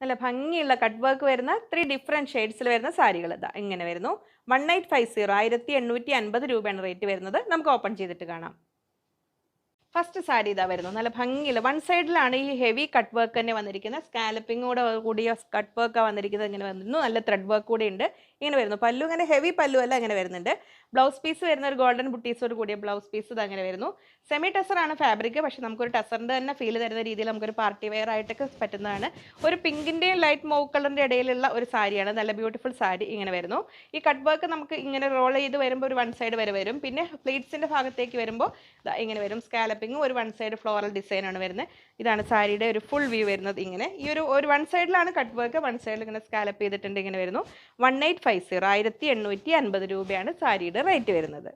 നല്ല ഭംഗിയുള്ള cut work വരുന്ന 3 ഡിഫറെൻറ്റ് ഷെയ്ഡ്സിൽ വരുന്ന സാരികൾ ഇതാ ഇങ്ങനെ വരുന്നു. 1850 1850 രൂപയാണ് റേറ്റ് വരുന്നത്. നമുക്ക് ഓപ്പൺ ചെയ്തിട്ട് കാണാം. ഫസ്റ്റ് സാരി ഇതാ വരുന്നു. നല്ല ഭംഗിയുള്ള വൺ സൈഡിലാണ് ഈ ഹെവി കട്ട് വർക്ക് തന്നെ വന്നിരിക്കുന്നത്. സ്കാലപ്പിങ്ങോടെ കൂടിയ കട്ട് വർക്കാണ് വന്നിരിക്കുന്നത്. ഇങ്ങനെ വന്നിരുന്നു. നല്ല ത്രെഡ് വർക്ക് കൂടി ഉണ്ട്. ഇങ്ങനെ വരുന്നു. പല്ലു ഇങ്ങനെ ഹെവി പല്ലു അല്ല ഇങ്ങനെ വരുന്നുണ്ട്. ബ്ലൗസ് പീസ് വരുന്ന ഒരു ഗോൾഡൻ ബുട്ടീസോട് കൂടിയ ബ്ലൗസ് പീസ് ഇത് അങ്ങനെ വരുന്നു. സെമി ടസറാണ് ഫാബ്രിക്. പക്ഷേ നമുക്കൊരു ടസറിൻ്റെ തന്നെ ഫീൽ തരുന്ന രീതിയിൽ നമുക്കൊരു പാർട്ടി വെയർ ആയിട്ടൊക്കെ പറ്റുന്നതാണ്. ഒരു പിങ്കിൻ്റെയും ലൈറ്റ് മൗ കളറിൻ്റെ ഇടയിലുള്ള ഒരു സാരിയാണ്. നല്ല ബ്യൂട്ടിഫുൾ സാരി ഇങ്ങനെ വരുന്നു. ഈ കട്ട് വർക്ക് നമുക്ക് ഇങ്ങനെ റോൾ ചെയ്ത് വരുമ്പോൾ ഒരു വൺ സൈഡ് വരെ വരും. പിന്നെ പ്ലീറ്റ്സിൻ്റെ ഭാഗത്തേക്ക് വരുമ്പോൾ ഇങ്ങനെ വരും. സ്കാലപ്പിങ്ങും ഒരു വൺ സൈഡ് ഫ്ലോറൽ ഡിസൈനാണ് വരുന്നത്. ഇതാണ് സാരിയുടെ ഒരു ഫുൾ വ്യൂ വരുന്നത്. ഇങ്ങനെ ഈ ഒരു വൺ സൈഡിലാണ് കട്ട് വർക്ക്, വൺ സൈഡിൽ ഇങ്ങനെ സ്കാലപ്പ് ചെയ്തിട്ടുണ്ട്. ഇങ്ങനെ വരുന്നു. 1850 1850 രൂപയാണ് സാരിയുടെ റേറ്റ് വരുന്നത്.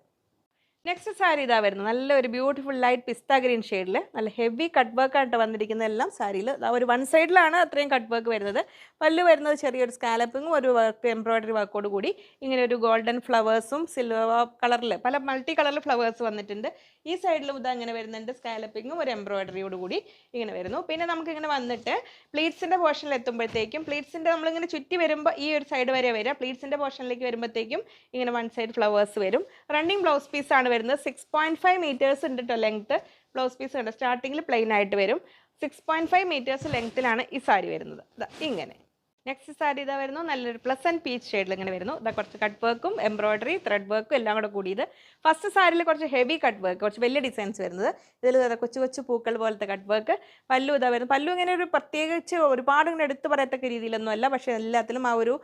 നെക്സ്റ്റ് സാരി ഇതാ വരുന്നത്. നല്ലൊരു ബ്യൂട്ടിഫുൾ ലൈറ്റ് പിസ്ത ഗ്രീൻ ഷെയ്ഡിൽ നല്ല ഹെവി കട്ട് വർക്ക് ആയിട്ട് വന്നിരിക്കുന്ന എല്ലാം സാരിയിൽ ഒരു വൺ സൈഡിലാണ് അത്രയും കട്ട് വർക്ക് വരുന്നത്. പല്ല് വരുന്നത് ചെറിയൊരു സ്കാലപ്പിങ്ങും ഒരു വർക്ക് എംബ്രോയിഡറി വർക്കോട് കൂടി ഇങ്ങനെ ഒരു ഗോൾഡൻ ഫ്ലവേഴ്സും സിൽവർ കളറിൽ പല മൾട്ടി കളറിൽ ഫ്ലവേഴ്സ് വന്നിട്ടുണ്ട്. ഈ സൈഡിലും ഇത് അങ്ങനെ വരുന്നുണ്ട്. സ്കാലപ്പിങ്ങും ഒരു എംബ്രോയിഡറിയോട് കൂടി ഇങ്ങനെ വരുന്നു. പിന്നെ നമുക്കിങ്ങനെ വന്നിട്ട് പ്ലീറ്റ്സിൻ്റെ പോർഷനിൽ എത്തുമ്പോഴത്തേക്കും പ്ലീറ്റ്സിൻ്റെ നമ്മളിങ്ങനെ ചുറ്റി വരുമ്പോൾ ഈ ഒരു സൈഡ് വരെ വരിക. പ്ലീറ്റ്സിൻ്റെ പോർഷനിലേക്ക് വരുമ്പോഴത്തേക്കും ഇങ്ങനെ വൺ സൈഡ് ഫ്ലവേഴ്സ് വരും. റണ്ണിങ് ബ്ലൗസ് പീസാണ് വരുന്നത്. 6.5 മീറ്റേഴ്സ് ഉണ്ട് കേട്ടോ ലെങ്ത്ത്. ബ്ലൗസ് പീസ് ഉണ്ട്. സ്റ്റാർട്ടിങ്ങിൽ പ്ലെയിൻ ആയിട്ട് വരും. 6.5 മീറ്റേഴ്സ് ലെങ്ത്തിലാണ് ഈ സാരി വരുന്നത്. ഇങ്ങനെ നെക്സ്റ്റ് സാരി ഇതാ വരുന്നു. നല്ലൊരു പ്ലസൻറ്റ് പീച്ച് ഷെയ്ഡിൽ ഇങ്ങനെ വരുന്നു. കുറച്ച് കട്ട് വർക്കും എംബ്രോയിഡറി ത്രെഡ് വർക്കും എല്ലാം കൂടെ കൂടിയത്. ഫസ്റ്റ് സാരിയിൽ കുറച്ച് ഹെവി കട്ട് വർക്ക്, കുറച്ച് വലിയ ഡിസൈൻസ് വരുന്നത്. ഇതിൽ കൊച്ചു കൊച്ചു പൂക്കൾ പോലത്തെ കട്ട് വർക്ക്. പല്ലു ഇതാ വരുന്നു. പല്ലു ഇങ്ങനെ ഒരു പ്രത്യേകിച്ച് ഒരുപാട് ഇങ്ങനെ എടുത്ത് പറയത്തക്ക രീതിയിലൊന്നും അല്ല. പക്ഷേ എല്ലാത്തിലും ആ ഒരു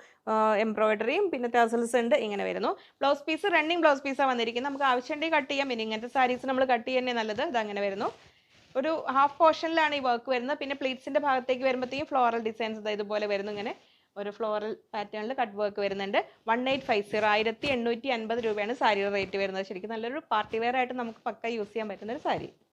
എംബ്രോയിഡറിയും പിന്നെ ടസൽസ് ഉണ്ട്. ഇങ്ങനെ വരുന്നു. ബ്ലൗസ് പീസ് റണ്ണിങ് ബ്ലൗസ് പീസാണ് വന്നിരിക്കുന്നത്. നമുക്ക് ആവശ്യമുണ്ടെങ്കിൽ കട്ട് ചെയ്യാം. പിന്നെ ഇങ്ങനത്തെ സാരീസ് നമ്മൾ കട്ട് ചെയ്യുന്നേ നല്ലത്. ഇതങ്ങനെ വരുന്നു. ഒരു ഹാഫ് പോർഷനിലാണ് ഈ വർക്ക് വരുന്നത്. പിന്നെ പ്ലീറ്റ്സിൻ്റെ ഭാഗത്തേക്ക് വരുമ്പോഴത്തേക്കും ഫ്ലോറൽ ഡിസൈൻസ് ഇതുപോലെ വരുന്നു. ഇങ്ങനെ ഒരു ഫ്ലോറൽ പാറ്റേണിൽ കട്ട് വർക്ക് വരുന്നുണ്ട്. 1850 1850 രൂപയാണ് സാരിയുടെ റേറ്റ് വരുന്നത്. ശരിക്കും നല്ലൊരു പാർട്ടി വെയർ ആയിട്ട് നമുക്ക് പക്ക യൂസ് ചെയ്യാൻ പറ്റുന്ന ഒരു സാരി.